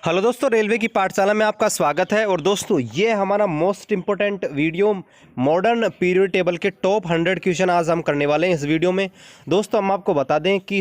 Hello दोस्तों, railway की पाठशाला में आपका स्वागत है। और दोस्तों, ये हमारा most important video modern period table के टॉप 100 क्वेश्चन आज हम करने वाले हैं इस वीडियो में। दोस्तों, हम आपको बता दें कि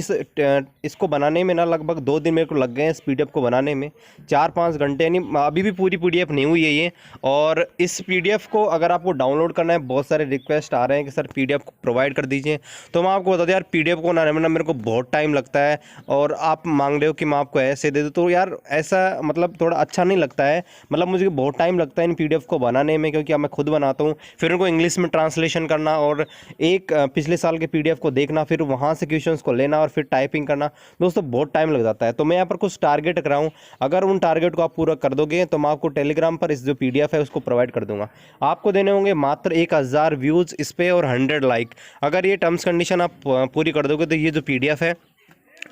इसको बनाने में ना लगभग 2 दिन मेरे को लग गए हैं। इस पीडीएफ को बनाने में 4-5 घंटे, यानी अभी भी पूरी पीडीएफ नहीं हुई है ये। और इस पीडीएफ को अगर आपको डाउनलोड करना है, बहुत सारे रिक्वेस्ट आ रहे हैं कि सर पीडीएफ को प्रोवाइड कर दीजिए। तो मैं आपको बता दें यार, पीडीएफ को बनाने में ना मेरे को बहुत टाइम लगता है। और आप मांग रहे हो कि मैं आपको ऐसे दे दूँ, तो यार ऐसा मतलब थोड़ा अच्छा नहीं लगता है। मतलब मुझे बहुत टाइम लगता है इन पीडीएफ को बनाने में, क्योंकि अब मैं खुद बनाता हूँ, फिर उनको इंग्लिश में ट्रांसलेशन करना और एक पिछले साल के पीडीएफ को देखना, फिर वहाँ से क्वेश्चंस को लेना और फिर टाइपिंग करना। दोस्तों, बहुत टाइम लग जाता है। तो मैं यहाँ पर कुछ टारगेट कर रहा हूँ। अगर उन टारगेट को आप पूरा कर दोगे तो मैं आपको टेलीग्राम पर इस जो पीडीएफ है उसको प्रोवाइड कर दूंगा। आपको देने होंगे मात्र 1000 व्यूज़ इस पर और 100 लाइक। अगर ये टर्म्स कंडीशन आप पूरी कर दोगे तो ये जो पीडीएफ है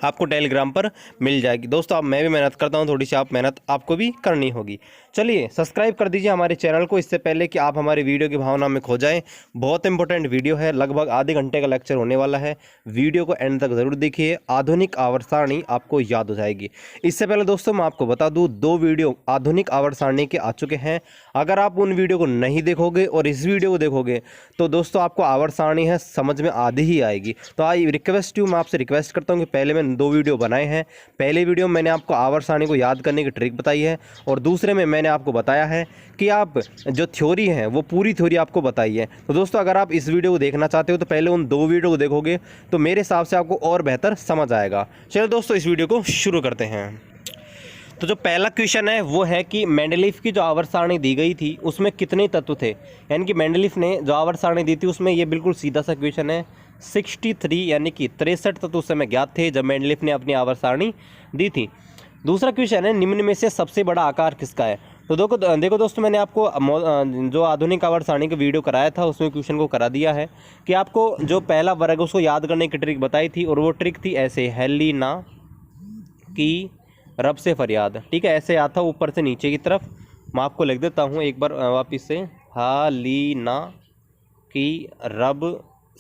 आपको टेलीग्राम पर मिल जाएगी। दोस्तों, अब मैं भी मेहनत करता हूँ, थोड़ी सी आप मेहनत आपको भी करनी होगी। चलिए सब्सक्राइब कर दीजिए हमारे चैनल को, इससे पहले कि आप हमारी वीडियो की भावना में खो जाएं। बहुत इंपॉर्टेंट वीडियो है, लगभग आधे घंटे का लेक्चर होने वाला है। वीडियो को एंड तक ज़रूर देखिए, आधुनिक आवर्त सारणी आपको याद हो जाएगी। इससे पहले दोस्तों मैं आपको बता दूँ, 2 वीडियो आधुनिक आवर्त सारणी के आ चुके हैं। अगर आप उन वीडियो को नहीं देखोगे और इस वीडियो को देखोगे तो दोस्तों आपको आवर्त सारणी है समझ में आधी ही आएगी। तो आई रिक्वेस्ट मैं आपसे रिक्वेस्ट करता हूँ कि पहले मैंने 2 वीडियो बनाए हैं। पहले वीडियो में मैंने आपको आवर्त सारणी को याद करने की ट्रिक बताई है, और दूसरे में मैंने आपको बताया है कि आप जो थ्योरी है वो पूरी थ्योरी आपको बताई है। तो दोस्तों, अगर आप इस वीडियो को देखना चाहते हो तो पहले उन 2 वीडियो को देखोगे तो मेरे हिसाब से आपको और बेहतर समझ आएगा। चलो दोस्तों, इस वीडियो को शुरू करते हैं। तो जो पहला क्वेश्चन है वो है कि मेंडलीफ की जो आवर्त सारणी दी गई थी उसमें कितने तत्व थे। यानी कि मेंडलीफ ने जो आवर्त सारणी दी थी उसमें ये बिल्कुल सीधा सा क्वेश्चन है। 63 यानी कि 63 तत्व उस समय ज्ञात थे जब मेंडलीफ ने अपनी आवर्त सारणी दी थी। दूसरा क्वेश्चन है, निम्न में से सबसे बड़ा आकार किसका है। तो देखो दोस्तों, मैंने आपको जो आधुनिक आवर्त सारणी का वीडियो कराया था उसमें क्वेश्चन को करा दिया है कि आपको जो पहला वर्ग उसको याद करने की ट्रिक बताई थी, और वो ट्रिक थी ऐसे, हेलिना की रब से फरियाद। ठीक है, ऐसे आता ऊपर से नीचे की तरफ। मैं आपको लिख देता हूँ एक बार वापिस से, हालीना की रब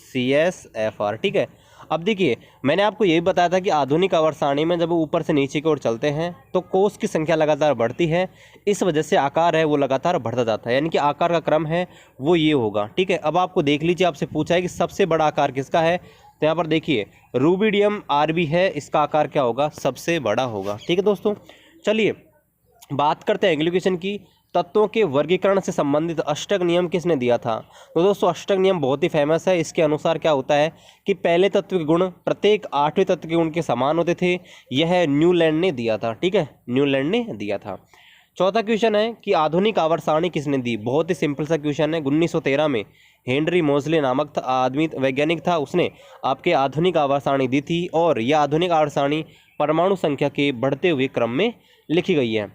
CSFR। ठीक है, अब देखिए मैंने आपको ये भी बताया था कि आधुनिक आवर्त सारणी में जब ऊपर से नीचे की ओर चलते हैं तो कोष की संख्या लगातार बढ़ती है। इस वजह से आकार है वो लगातार बढ़ता जाता है, यानी कि आकार का क्रम है वो ये होगा। ठीक है, अब आपको देख लीजिए, आपसे पूछा है कि सबसे बड़ा आकार किसका है। तो यहाँ पर देखिए रूबिडियम RB है, इसका आकार क्या होगा, सबसे बड़ा होगा। ठीक है दोस्तों, चलिए बात करते हैं अगले क्वेश्चन की। तत्वों के वर्गीकरण से संबंधित अष्टक नियम किसने दिया था। तो दोस्तों, अष्टक नियम बहुत ही फेमस है। इसके अनुसार क्या होता है कि पहले तत्व के गुण प्रत्येक 8वें तत्व के गुण के समान होते थे। यह न्यूलैंड ने दिया था। ठीक है, न्यूलैंड ने दिया था। चौथा क्वेश्चन है कि आधुनिक आवर्त सारणी किसने दी। बहुत ही सिंपल सा क्वेश्चन है। 1913 में हेनरी मोजले नामक आदमी वैज्ञानिक था, उसने आपके आधुनिक आवर्त सारणी दी थी, और यह आधुनिक आवर्त सारणी परमाणु संख्या के बढ़ते हुए क्रम में लिखी गई है।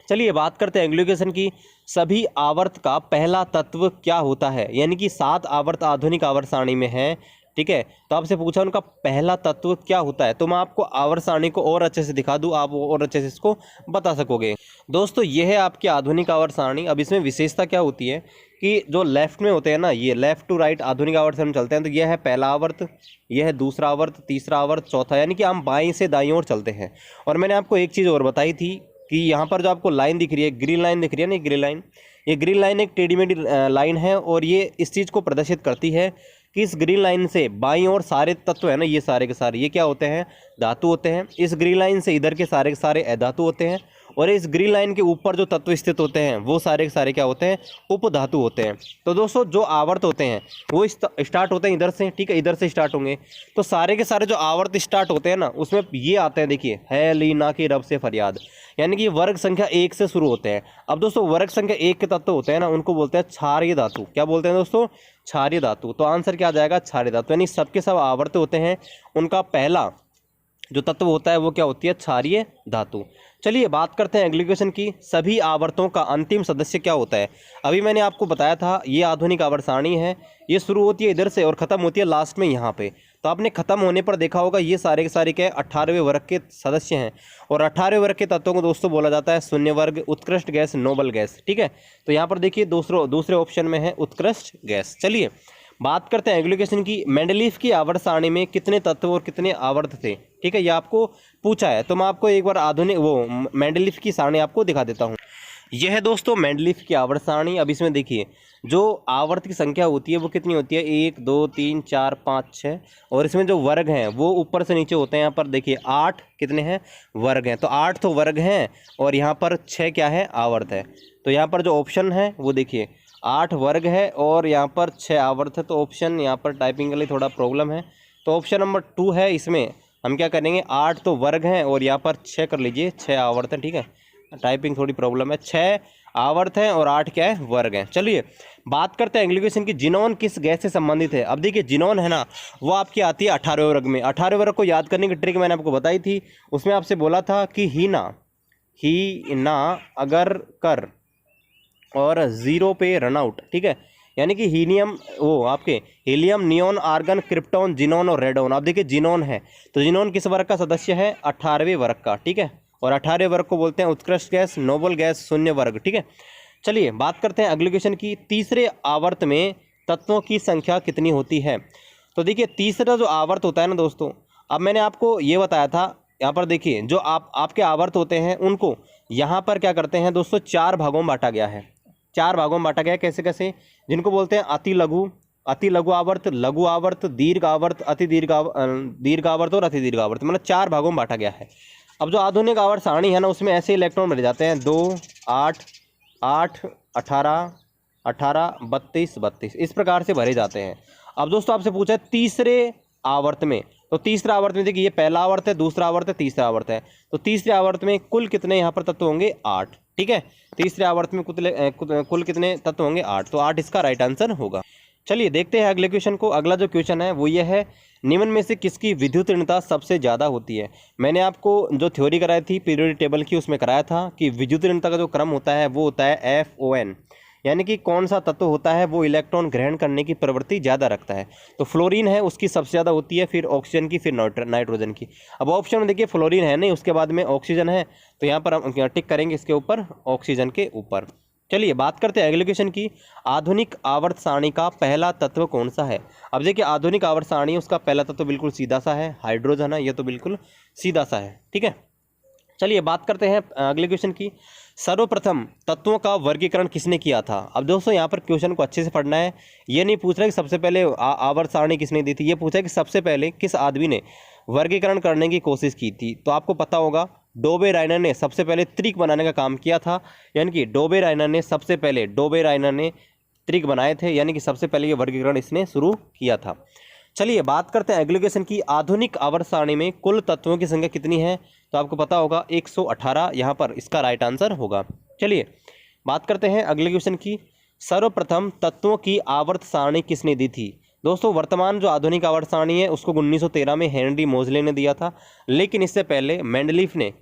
चलिए बात करते हैं अगले क्वेश्चन की। सभी आवर्त का पहला तत्व क्या होता है। यानी कि 7 आवर्त आधुनिक आवर्त सारणी में है। ठीक है, तो आपसे पूछा उनका पहला तत्व क्या होता है। तो मैं आपको आवर्त सारणी को और अच्छे से दिखा दूं, आप और अच्छे से इसको बता सकोगे। दोस्तों, यह है आपकी आधुनिक आवर्त सारणी। अब इसमें विशेषता क्या होती है कि जो लेफ्ट में होते हैं ना, ये लेफ्ट टू राइट आधुनिक आवर्त से हम चलते हैं, तो यह है पहला आवर्त, यह है दूसरा आवर्त, तीसरा आवर्त, चौथा, यानी कि हम बाएं से दाईं ओर चलते हैं। और मैंने आपको एक चीज़ और बताई थी कि यहाँ पर जो आपको लाइन दिख रही है, ग्रीन लाइन दिख रही है ना, ग्रीन लाइन, ये ग्रीन लाइन एक टेढ़ी मेढ़ी लाइन है, और ये इस चीज़ को प्रदर्शित करती है कि इस ग्रीन लाइन से बाईं ओर सारे तत्व है ना, ये सारे के सारे ये क्या होते हैं, धातु होते हैं। इस ग्रीन लाइन से इधर के सारे अधातु होते हैं, और इस ग्रीन लाइन के ऊपर जो तत्व स्थित होते हैं वो सारे के सारे क्या होते हैं, उपधातु होते हैं। तो दोस्तों, जो आवर्त होते हैं वो स्टार्ट होते हैं इधर से। ठीक है, इधर से स्टार्ट होंगे, तो सारे के सारे जो आवर्त स्टार्ट होते हैं ना उसमें ये आते हैं। देखिए, हेलिना की रब से फरियाद, यानी कि वर्ग संख्या 1 से शुरू होते हैं। अब दोस्तों, वर्ग संख्या 1 के तत्व होते हैं ना, उनको बोलते हैं क्षारीय धातु। क्या बोलते हैं दोस्तों, क्षारीय धातु। तो आंसर क्या आ जाएगा, क्षारीय धातु। यानी सबके सब आवर्त होते हैं, उनका पहला जो तत्व होता है वो क्या होती है, क्षारीय धातु। चलिए बात करते हैं अगले क्वेश्चन की। सभी आवर्तों का अंतिम सदस्य क्या होता है। अभी मैंने आपको बताया था ये आधुनिक आवर्त सारणी है, ये शुरू होती है इधर से और ख़त्म होती है लास्ट में यहाँ पे। तो आपने ख़त्म होने पर देखा होगा ये सारे के सारे क्या 18वें वर्ग के सदस्य हैं, और 18वें वर्ग के तत्वों को दोस्तों बोला जाता है शून्य वर्ग, उत्कृष्ट गैस, नोबल गैस। ठीक है, तो यहाँ पर देखिए दूसरे ऑप्शन में है उत्कृष्ट गैस। चलिए बात करते हैं अगले क्वेश्चन की, मेंडलीफ की आवर्त सारणी में कितने तत्व और कितने आवर्त थे। ठीक है, ये आपको पूछा है, तो मैं आपको एक बार आधुनिक मेंडलीफ की सारणी आपको दिखा देता हूँ। यह है दोस्तों मेंडलीफ की आवर्त सारणी। अब इसमें देखिए जो आवर्त की संख्या होती है वो कितनी होती है, 1 2 3 4 5 6, और इसमें जो वर्ग हैं वो ऊपर से नीचे होते हैं। यहाँ पर देखिए 8 कितने हैं, वर्ग हैं, तो 8 तो वर्ग हैं और यहाँ पर 6 क्या है, आवर्त है। तो यहाँ पर जो ऑप्शन है वो देखिए 8 वर्ग है और यहाँ पर 6 आवर्त है। तो ऑप्शन यहाँ पर टाइपिंग के लिए थोड़ा प्रॉब्लम है, तो ऑप्शन नंबर 2 है। इसमें हम क्या करेंगे, 8 तो वर्ग हैं और यहाँ पर 6 कर लीजिए, 6 आवर्त है। ठीक है, टाइपिंग थोड़ी प्रॉब्लम है, 6 आवर्त हैं और 8 क्या है, वर्ग हैं। चलिए बात करते हैं अगली क्वेश्चन की, जिनोन किस गैस से संबंधित है। अब देखिए जिनोन है ना, वो आपकी आती है 18वें वर्ग में। 18वें वर्ग को याद करने की ट्रिक मैंने आपको बताई थी, उसमें आपसे बोला था कि ही ना अगर कर और 0 पे रन आउट। ठीक है, यानी कि हीलियम, वो आपके helium, neon, argon, krypton, xenon और रेडोन। अब देखिए जिनोन है, तो जिनोन किस वर्ग का सदस्य है, 18वें वर्ग का। ठीक है, और 18वें वर्ग को बोलते हैं उत्कृष्ट गैस, नोबल गैस, शून्य वर्ग। ठीक है, चलिए बात करते हैं अगले क्वेश्चन की, तीसरे आवर्त में तत्वों की संख्या कितनी होती है। तो देखिए तीसरा जो आवर्त होता है ना दोस्तों, अब मैंने आपको ये बताया था, यहाँ पर देखिए जो आपके आवर्त होते हैं उनको यहाँ पर क्या करते हैं दोस्तों, 4 भागों में बांटा गया है। 4 भागों में बांटा गया है, कैसे कैसे, जिनको बोलते हैं अति लघु आवर्त, लघु आवर्त, दीर्घ आवर्त, अति दीर्घ आवर्त और अति दीर्घ आवर्त, मतलब 4 भागों में बांटा गया है। अब जो आधुनिक आवर्त सारणी है ना, उसमें ऐसे इलेक्ट्रॉन भरे जाते हैं, 2 8 8 18 18 32 32, इस प्रकार से भरे जाते हैं। अब दोस्तों आपसे पूछा है तीसरे आवर्त में, तो तीसरा आवर्त में देखिए ये पहला आवर्त है, दूसरा आवर्त है, तीसरा आवर्त है, तो तीसरे आवर्त में कुल कितने यहाँ पर तत्व होंगे, 8। ठीक है, तीसरे आवर्त में कुल कितने तत्व होंगे, 8, तो 8 इसका राइट आंसर होगा। चलिए देखते हैं अगले क्वेश्चन को। अगला जो क्वेश्चन है वो ये है, निम्न में से किसकी विद्युत ऋणता सबसे ज़्यादा होती है। मैंने आपको जो थ्योरी कराई थी पीरियोडिक टेबल की, उसमें कराया था कि विद्युत ऋणता का जो क्रम होता है वो होता है FON, यानी कि कौन सा तत्व होता है वो इलेक्ट्रॉन ग्रहण करने की प्रवृत्ति ज़्यादा रखता है। तो फ्लोरीन है, उसकी सबसे ज़्यादा होती है, फिर ऑक्सीजन की, फिर नाइट्रोजन की। अब ऑप्शन में देखिए फ्लोरीन है नहीं, उसके बाद में ऑक्सीजन है, तो यहाँ पर हम टिक करेंगे इसके ऊपर, ऑक्सीजन के ऊपर। चलिए बात करते हैं अगले क्वेश्चन की, आधुनिक आवर्त सारणी का पहला तत्व कौन सा है। अब देखिए आधुनिक आवर्त सारणी, उसका पहला तत्व बिल्कुल सीधा सा है, हाइड्रोजन है, ये तो बिल्कुल सीधा सा है। ठीक है, चलिए बात करते हैं अगले क्वेश्चन की, सर्वप्रथम तत्वों का वर्गीकरण किसने किया था। अब दोस्तों यहाँ पर क्वेश्चन को अच्छे से पढ़ना है, ये नहीं पूछ रहा कि सबसे पहले आवर्त सारणी किसने दी थी, ये पूछा है कि सबसे पहले किस आदमी ने वर्गीकरण करने की कोशिश की थी। तो आपको पता होगा डोबे राइनर ने सबसे पहले त्रिक बनाने का काम किया था, यानी कि डोबे राइनर ने त्रिक बनाए थे, यानी कि सबसे पहले ये वर्गीकरण इसने शुरू किया था। चलिए बात करते हैं अगले क्वेश्चन की, आधुनिक आवर्त सारणी में कुल तत्वों की संख्या कितनी है। तो आपको पता होगा 118, यहाँ पर इसका राइट आंसर होगा। चलिए बात करते हैं अगले क्वेश्चन की, सर्वप्रथम तत्वों की आवर्त सारणी किसने दी थी। दोस्तों वर्तमान जो आधुनिक आवर्त सारणी है उसको 1913 में हेनरी मोजले ने दिया था, लेकिन इससे पहले मेंडलीफ ने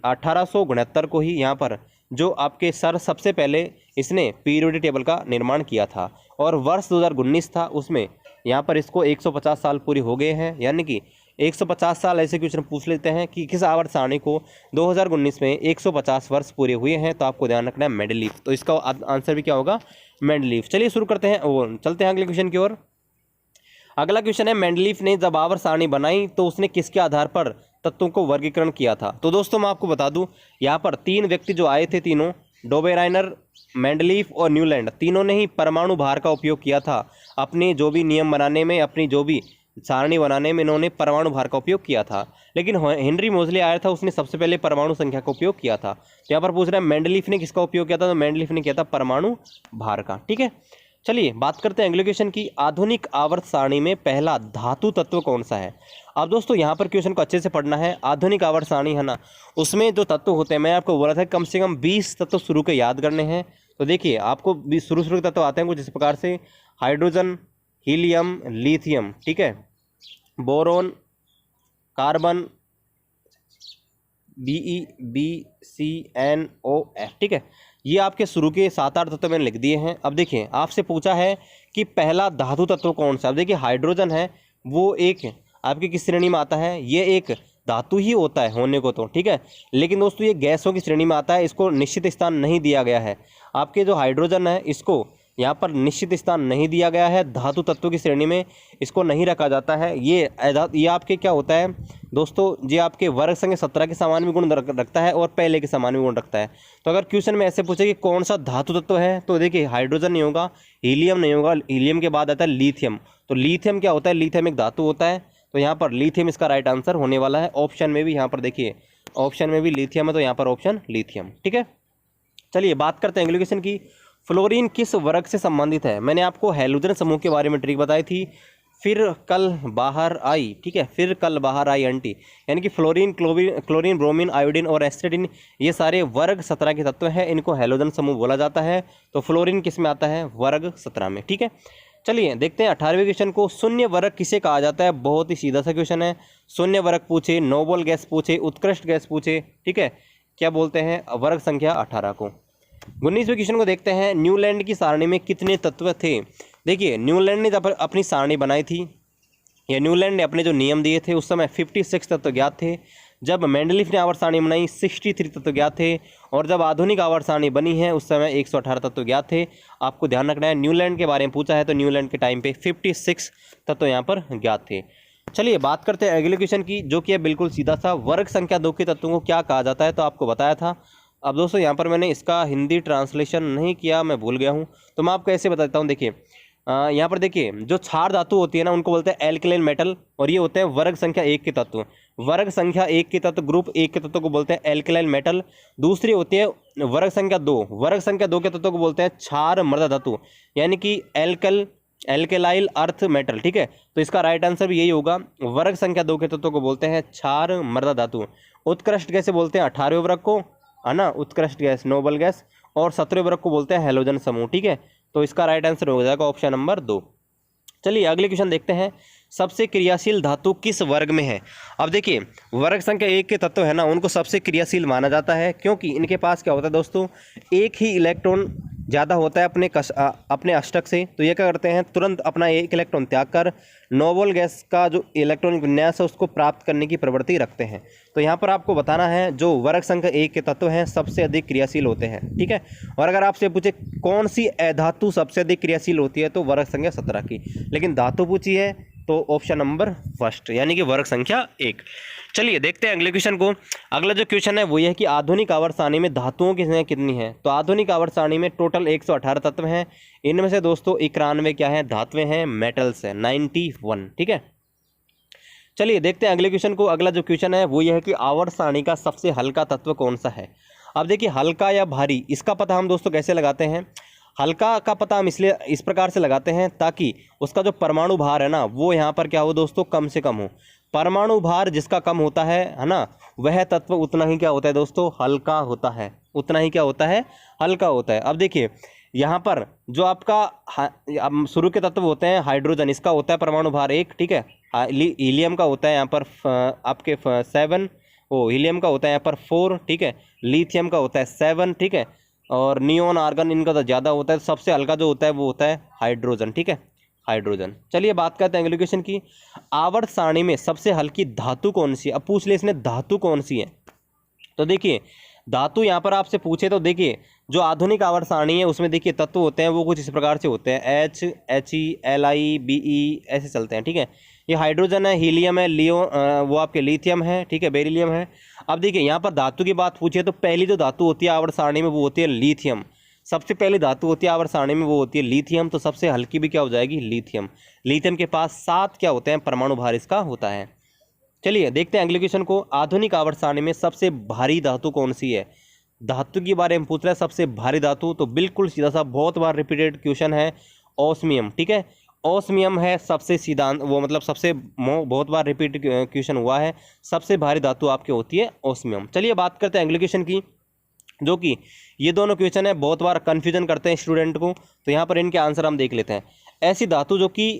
1869 को ही यहाँ पर जो आपके सबसे पहले इसने पीरियोडिक टेबल का निर्माण किया था, और वर्ष 2019 था, उसमें यहाँ पर इसको 150 साल पूरे हो गए हैं, यानी कि 150 साल ऐसे क्वेश्चन पूछ लेते हैं कि किस आवर्त सारणी को 2019 में 150 वर्ष पूरे हुए हैं, तो आपको ध्यान रखना है मेंडलीफ, तो इसका आंसर भी क्या होगा, मेंडलीफ। चलिए शुरू करते हैं, चलते हैं अगले क्वेश्चन की ओर। अगला क्वेश्चन है, मेंडलीफ ने जब आवर्त सारणी बनाई तो उसने किसके आधार पर तत्वों को वर्गीकरण किया था। तो दोस्तों मैं आपको बता दूं, यहाँ पर 3 व्यक्ति जो आए थे, तीनों डोबे राइनर, मेंडलीफ और न्यूलैंड, तीनों ने ही परमाणु भार का उपयोग किया था अपने जो भी नियम बनाने में, अपनी जो भी सारणी बनाने में इन्होंने परमाणु भार का उपयोग किया था। लेकिन हेनरी मोजले आया था, उसने सबसे पहले परमाणु संख्या का उपयोग किया था। तो यहाँ पर पूछ रहे हैं मेंडलीफ ने किसका उपयोग किया था, तो मेंडलीफ ने किया था परमाणु भार का। ठीक है, चलिए बात करते हैं अगले क्वेश्चन की, आधुनिक आवर्त सारणी में पहला धातु तत्व कौन सा है। अब दोस्तों यहाँ पर क्वेश्चन को अच्छे से पढ़ना है, आधुनिक आवर्त सारणी है ना, उसमें जो तत्व होते हैं, मैं आपको बोला था कम से कम 20 तत्व शुरू के याद करने हैं। तो देखिए आपको शुरू के तत्व आते हैं कुछ इस प्रकार से, हाइड्रोजन, हीलियम, लिथियम, ठीक है, बोरोन, कार्बन, BeCnOF, ठीक है, ये आपके शुरू के 7-8 तत्व मैंने लिख दिए हैं। अब देखिए आपसे पूछा है कि पहला धातु तत्व कौन सा। अब देखिए हाइड्रोजन है, वो एक आपकी किस श्रेणी में आता है, ये एक धातु ही होता है होने को तो, ठीक है, लेकिन दोस्तों ये गैसों की श्रेणी में आता है, इसको निश्चित स्थान नहीं दिया गया है। आपके जो हाइड्रोजन है इसको यहाँ पर निश्चित स्थान नहीं दिया गया है, धातु तत्व की श्रेणी में इसको नहीं रखा जाता है। ये आपके क्या होता है दोस्तों, ये आपके वर्ग संख्या 17 के समान भी गुण रखता है और पहले के समान भी गुण रखता है। तो अगर क्वेश्चन में ऐसे पूछे कि कौन सा धातु तत्व है, तो देखिए हाइड्रोजन नहीं होगा, हीलियम नहीं होगा, हीलियम के बाद आता है लिथियम। तो लिथियम क्या होता है, लिथियम एक धातु होता है, तो यहाँ पर लिथियम इसका राइट आंसर होने वाला है। ऑप्शन में भी यहाँ पर देखिए, ऑप्शन में भी लिथियम है, तो यहाँ पर ऑप्शन लिथियम। ठीक है, चलिए बात करते हैं अगले क्वेश्चन की। फ्लोरीन किस वर्ग से संबंधित है? मैंने आपको हैलोजन समूह के बारे में ट्रिक बताई थी, फिर कल बाहर आई, ठीक है, फिर कल बाहर आई एंटी, यानी कि फ्लोरीन, क्लोरीन, ब्रोमीन, आयोडीन और एस्टेटिन ये सारे वर्ग 17 के तत्व हैं, इनको हैलोजन समूह बोला जाता है। तो फ्लोरीन किस में आता है, वर्ग 17 में। ठीक है, चलिए देखते हैं 18वें क्वेश्चन को। शून्य वर्ग किसे कहा जाता है? बहुत ही सीधा सा क्वेश्चन है। शून्य वर्ग पूछे, नोबल गैस पूछे, उत्कृष्ट गैस पूछे, ठीक है, क्या बोलते हैं? वर्ग संख्या 18 को। 19वें क्वेश्चन को देखते हैं। न्यूलैंड की सारणी में कितने तत्व थे? देखिए न्यूलैंड ने जब अपनी सारणी बनाई थी, या न्यूलैंड ने अपने जो नियम दिए थे उस समय 56 तत्व ज्ञात थे। जब मेंडलीफ ने आवर्त सारणी बनाई 63 तत्व ज्ञात थे, और जब आधुनिक आवर्त सारणी बनी है उस समय 118 तत्व ज्ञात थे। आपको ध्यान रखना है, न्यूलैंड के बारे में पूछा है तो न्यूलैंड के टाइम पे 56 तत्व यहाँ पर ज्ञात थे। चलिए बात करते हैं अगले क्वेश्चन की, जो कि है बिल्कुल सीधा सा। वर्ग संख्या 2 के तत्वों को क्या कहा जाता है? तो आपको बताया था। अब दोस्तों यहाँ पर मैंने इसका हिंदी ट्रांसलेशन नहीं किया, मैं भूल गया हूँ, तो मैं आपको ऐसे बताता हूँ। देखिए यहाँ पर देखिए, जो क्षार धातु होती है ना उनको बोलते हैं एल्कलाइन मेटल, और ये होते हैं वर्ग संख्या 1 के तत्व। वर्ग संख्या 1 के तत्व, ग्रुप 1 के तत्व को बोलते हैं एल्कलाइन मेटल। दूसरी होती है वर्ग संख्या 2, वर्ग संख्या 2 के तत्व को बोलते हैं क्षार मृदा धातु, यानी कि एल्केलाइल अर्थ मेटल। ठीक है, तो इसका राइट आंसर भी यही होगा। वर्ग संख्या 2 के तत्व को बोलते हैं क्षार मृदा धातु। उत्कृष्ट गैस बोलते हैं 18वें वर्ग को, है ना, उत्कृष्ट गैस, नोबल गैस, और 17वें वर्ग को बोलते हैं हैलोजन समूह। ठीक है, तो इसका राइट आंसर हो जाएगा ऑप्शन नंबर 2। चलिए अगले क्वेश्चन देखते हैं। सबसे क्रियाशील धातु किस वर्ग में है? अब देखिए वर्ग संख्या 1 के तत्व है ना, उनको सबसे क्रियाशील माना जाता है, क्योंकि इनके पास क्या होता है दोस्तों, एक ही इलेक्ट्रॉन ज़्यादा होता है अपने अष्टक से। तो ये क्या करते हैं, तुरंत अपना एक इलेक्ट्रॉन त्याग कर नोबल गैस का जो इलेक्ट्रॉनिक विन्यास है उसको प्राप्त करने की प्रवृत्ति रखते हैं। तो यहाँ पर आपको बताना है जो वर्ग संख्या 1 के तत्व हैं सबसे अधिक क्रियाशील होते हैं। ठीक है, और अगर आपसे पूछे कौन सी अधातु सबसे अधिक क्रियाशील होती है, तो वर्ग संख्या 17 की, लेकिन धातु पूछी है तो ऑप्शन नंबर फर्स्ट, यानी कि वर्ग संख्या 1। चलिए देखते हैं अगले क्वेश्चन को। अगला जो क्वेश्चन है वो ये है कि आधुनिक आवर्त सारणी में धातुओं की संख्या कितनी है? तो आधुनिक आवर्त सारणी में टोटल 118 तत्व हैं। इनमें से दोस्तों 91 क्या है, धातुएं हैं, मेटल्स है 91। ठीक है, चलिए देखते हैं अगले क्वेश्चन को। अगला जो क्वेश्चन है वो ये है कि आवर्त सारणी का सबसे हल्का तत्व कौन सा है? अब देखिए हल्का या भारी, इसका पता हम दोस्तों कैसे लगाते हैं? हल्का का पता हम इसलिए इस प्रकार से लगाते हैं ताकि उसका जो परमाणु भार है ना वो यहाँ पर क्या हो दोस्तों, कम से कम हो। परमाणु भार जिसका कम होता है ना, वह तत्व उतना ही क्या होता है दोस्तों, हल्का होता है, उतना ही क्या होता है, हल्का होता है। अब देखिए यहाँ पर जो आपका शुरू के तत्व होते हैं, हाइड्रोजन, इसका होता है परमाणु भार 1। ठीक है, हीलियम का होता है यहाँ पर आपके 7, हीलियम का होता है यहाँ पर 4। ठीक है, लिथियम का होता है 7। ठीक है, और नियोन, आर्गन इनका तो ज़्यादा होता है। सबसे हल्का जो होता है वो होता है हाइड्रोजन। ठीक है, हाइड्रोजन। चलिए बात करते हैं अगले क्वेश्चन की। आवर्त सारणी में सबसे हल्की धातु कौन सी है? अब पूछ ले इसने धातु कौन सी है, तो देखिए धातु यहाँ पर आपसे पूछे तो देखिए जो आधुनिक आवर्त सारणी है उसमें देखिए तत्व होते हैं वो कुछ इस प्रकार से होते हैं, He, Li, Be ऐसे चलते हैं। ठीक है, ये हाइड्रोजन है, हीलियम है, वो आपके लिथियम है, ठीक है, बेरिलियम है। अब देखिए यहाँ पर धातु की बात पूछिए तो पहली जो धातु होती है आवर्त सारणी में वो होती है लिथियम। सबसे पहली धातु होती है आवर्त सारणी में वो होती है लिथियम, तो सबसे हल्की भी क्या हो जाएगी, लिथियम। लिथियम के पास 7 क्या होते हैं, परमाणु भार इसका होता है। चलिए देखते हैं अगले क्वेश्चन को। आधुनिक आवर्त सारणी में सबसे भारी धातु कौन सी है? धातु के बारे में पूछ रहा है, सबसे भारी धातु, तो बिल्कुल सीधा सा बहुत बार रिपीटेड क्वेश्चन है, ओस्मियम। ठीक है, ओस्मियम है सबसे सीधा, वो मतलब सबसे बहुत बार रिपीट क्वेश्चन हुआ है, सबसे भारी धातु आपकी होती है ओस्मियम। चलिए बात करते हैं अगले क्वेश्चन की, जो कि ये दोनों क्वेश्चन है बहुत बार कन्फ्यूजन करते हैं स्टूडेंट को, तो यहाँ पर इनके आंसर हम देख लेते हैं। ऐसी धातु जो कि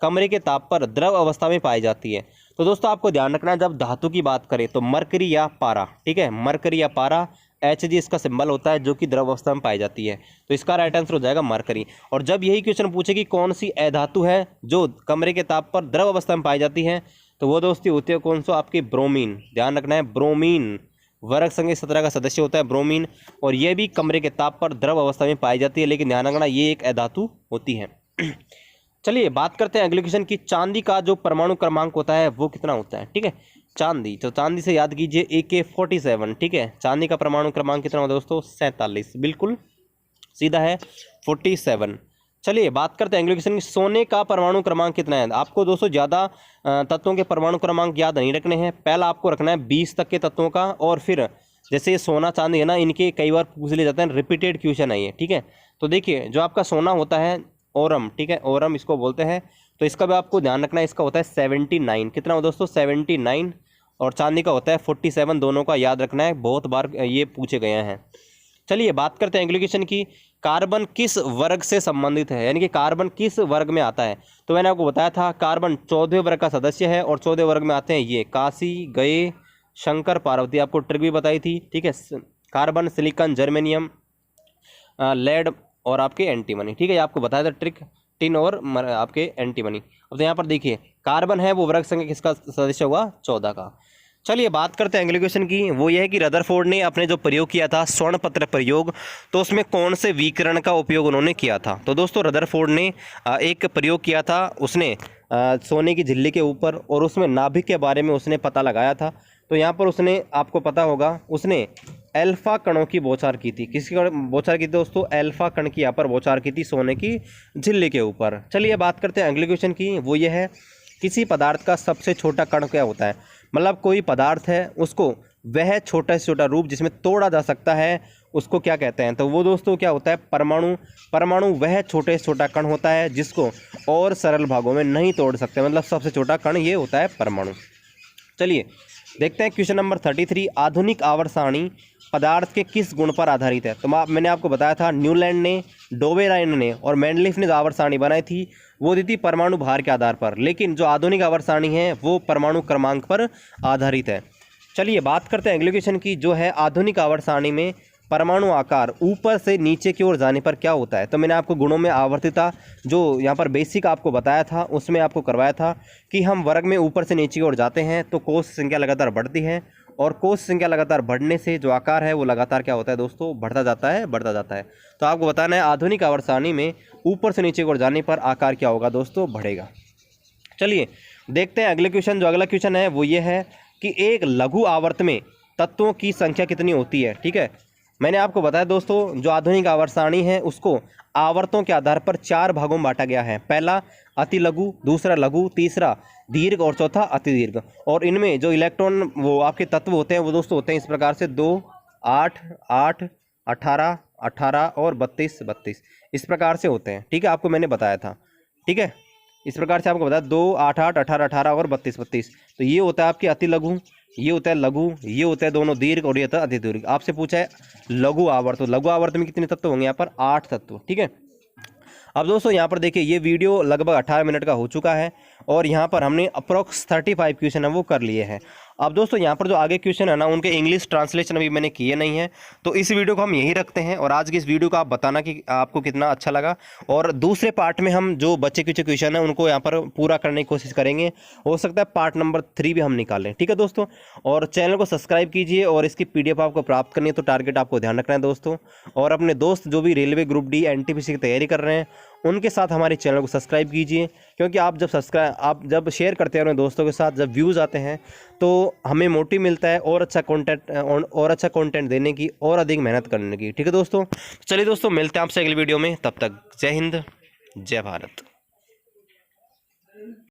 कमरे के ताप पर द्रव अवस्था में पाई जाती है, तो दोस्तों आपको ध्यान रखना है जब धातु की बात करें तो मरकरी या पारा। ठीक है, मरकरी या पारा, Hg इसका सिंबल होता है जो कि द्रव अवस्था में पाई जाती है, तो इसका राइट आंसर हो जाएगा मरकरी। और जब यही क्वेश्चन पूछे कि कौन सी अधातु है जो कमरे के ताप पर द्रव अवस्था में पाई जाती है, तो वो दोस्ती होती है कौन सा, आपकी ब्रोमीन। ध्यान रखना है, ब्रोमीन, वर्ग संख्या 17 का सदस्य होता है ब्रोमीन, और यह भी कमरे के ताप पर द्रव अवस्था में पाई जाती है, लेकिन ध्यान रखना ये एक अधातु होती है। चलिए बात करते हैं अगले क्वेश्चन की। चांदी का जो परमाणु क्रमांक होता है वो कितना होता है? ठीक है, चांदी, तो चांदी से याद कीजिए AK-47। ठीक है, चांदी का परमाणु क्रमांक कितना होता है दोस्तों? 47, बिल्कुल सीधा है 47। चलिए बात करते हैं अगले क्वेश्चन की। सोने का परमाणु क्रमांक कितना है? आपको दोस्तों ज़्यादा तत्वों के परमाणु क्रमांक याद नहीं रखने हैं। पहला आपको रखना है 20 तक के तत्वों का, और फिर जैसे ये सोना चांदी है ना, इनके कई बार पूछ लिए जाते हैं, रिपीटेड क्वेश्चन है ये। ठीक है, तो देखिए जो आपका सोना होता है ओरम, ठीक है, ओरम इसको बोलते हैं, तो इसका भी आपको ध्यान रखना है। इसका होता है 79, कितना हो दोस्तों? 79। और चांदी का होता है 47, दोनों का याद रखना है, बहुत बार ये पूछे गए हैं। चलिए बात करते हैं अगले क्वेश्चन की। कार्बन किस वर्ग से संबंधित है, यानी कि कार्बन किस वर्ग में आता है? तो मैंने आपको बताया था कार्बन 14वें वर्ग का सदस्य है, और 14वें वर्ग में आते हैं ये काशी, गए, शंकर, पार्वती। आपको ट्रिक भी बताई थी। ठीक है, कार्बन, सिलिकॉन, जर्मेनियम, लेड और आपके एंटीमनी। ठीक है, ये आपको बताया था ट्रिक, टिन और आपके एंटीमनी। अब तो यहाँ पर देखिए कार्बन है वो वर्ग संख्या किसका सदस्य हुआ? 14 का। चलिए बात करते हैं अगले क्वेश्चन की। वो ये है कि रदरफोर्ड ने अपने जो प्रयोग किया था स्वर्ण पत्र प्रयोग, तो उसमें कौन से विकिरण का उपयोग उन्होंने किया था? तो दोस्तों रदरफोर्ड ने एक प्रयोग किया था, उसने सोने की झिल्ली के ऊपर, और उसमें नाभिक के बारे में उसने पता लगाया था। तो यहाँ पर उसने, आपको पता होगा, उसने अल्फा कणों की बौछार की थी। किसकी बौछार की थी दोस्तों? अल्फा कण की यहाँ पर बौछार की थी सोने की झिल्ली के ऊपर। चलिए बात करते हैं अगले क्वेश्चन की। वो ये है किसी पदार्थ का सबसे छोटा कण क्या होता है? मतलब कोई पदार्थ है, उसको वह छोटा से छोटा रूप जिसमें तोड़ा जा सकता है उसको क्या कहते हैं? तो वो दोस्तों क्या होता है? परमाणु। परमाणु वह छोटे से छोटा कण होता है जिसको और सरल भागों में नहीं तोड़ सकते, मतलब सबसे छोटा कण ये होता है परमाणु। चलिए देखते हैं क्वेश्चन नंबर 33। आधुनिक आवर्त सारणी पदार्थ के किस गुण पर आधारित है? तो मैंने आपको बताया था न्यूलैंड ने, डोबेराइन ने और मेंडलीफ ने जो आवर्त सारणी बनाई थी वो दी थी परमाणु भार के आधार पर, लेकिन जो आधुनिक आवर्त सारणी है वो परमाणु क्रमांक पर आधारित है। चलिए बात करते हैं अगले क्वेश्चन की। जो है आधुनिक आवर्त सारणी में परमाणु आकार ऊपर से नीचे की ओर जाने पर क्या होता है? तो मैंने आपको गुणों में आवर्तिता जो यहाँ पर बेसिक आपको बताया था, उसमें आपको करवाया था कि हम वर्ग में ऊपर से नीचे की ओर जाते हैं तो कोष संख्या लगातार बढ़ती है, और कोष संख्या लगातार बढ़ने से जो आकार है वो लगातार क्या होता है दोस्तों? बढ़ता जाता है, बढ़ता जाता है। तो आपको बताना है आधुनिक आवर्त सारणी में ऊपर से नीचे की ओर जाने पर आकार क्या होगा दोस्तों? बढ़ेगा। चलिए देखते हैं अगले क्वेश्चन। जो अगला क्वेश्चन है वो ये है कि एक लघु आवर्त में तत्वों की संख्या कितनी होती है? ठीक है, मैंने आपको बताया दोस्तों जो आधुनिक आवर्त सारणी है उसको आवर्तों के आधार पर 4 भागों में बांटा गया है। पहला अति लघु, दूसरा लघु, तीसरा दीर्घ और चौथा अति दीर्घ। और इनमें जो इलेक्ट्रॉन वो आपके तत्व होते हैं वो दोस्तों होते हैं इस प्रकार से 2, 8, 8, 18, 18 और 32, 32 इस प्रकार से होते हैं। ठीक है, आपको मैंने बताया था। ठीक है, इस प्रकार से आपको बताया 2, 8, 8, 18, 18 और 32, 32। तो ये होता है आपके अति लघु, ये होता है लघु, ये होता है दोनों दीर्घ, और ये होता है अति दीर्घ। आपसे पूछा है लघु आवर्त, तो लघु आवर्त में कितने तत्व होंगे? यहाँ पर 8 तत्व। ठीक है, अब दोस्तों यहाँ पर देखिए ये वीडियो लगभग 18 मिनट का हो चुका है, और यहाँ पर हमने अप्रोक्स 35 क्वेश्चन है वो कर लिए हैं। अब दोस्तों यहाँ पर जो आगे क्वेश्चन है ना उनके इंग्लिश ट्रांसलेशन अभी मैंने किए नहीं है, तो इस वीडियो को हम यही रखते हैं। और आज की इस वीडियो को आप बताना कि आपको कितना अच्छा लगा, और दूसरे पार्ट में हम जो बच्चे कुछ क्वेश्चन है उनको यहाँ पर पूरा करने की कोशिश करेंगे। हो सकता है पार्ट नंबर 3 भी हम निकालें। ठीक है दोस्तों, और चैनल को सब्सक्राइब कीजिए, और इसकी PDF आपको प्राप्त करनी है तो टारगेट आपको ध्यान रखना है दोस्तों। और अपने दोस्त जो भी रेलवे ग्रुप D NTPC की तैयारी कर रहे हैं उनके साथ हमारे चैनल को सब्सक्राइब कीजिए, क्योंकि आप जब शेयर करते हैं अपने दोस्तों के साथ, जब व्यूज़ आते हैं तो हमें मोटिव मिलता है और अच्छा कंटेंट देने की और अधिक मेहनत करने की। ठीक है दोस्तों, चलिए दोस्तों मिलते हैं आपसे अगली वीडियो में, तब तक जय हिंद, जय भारत।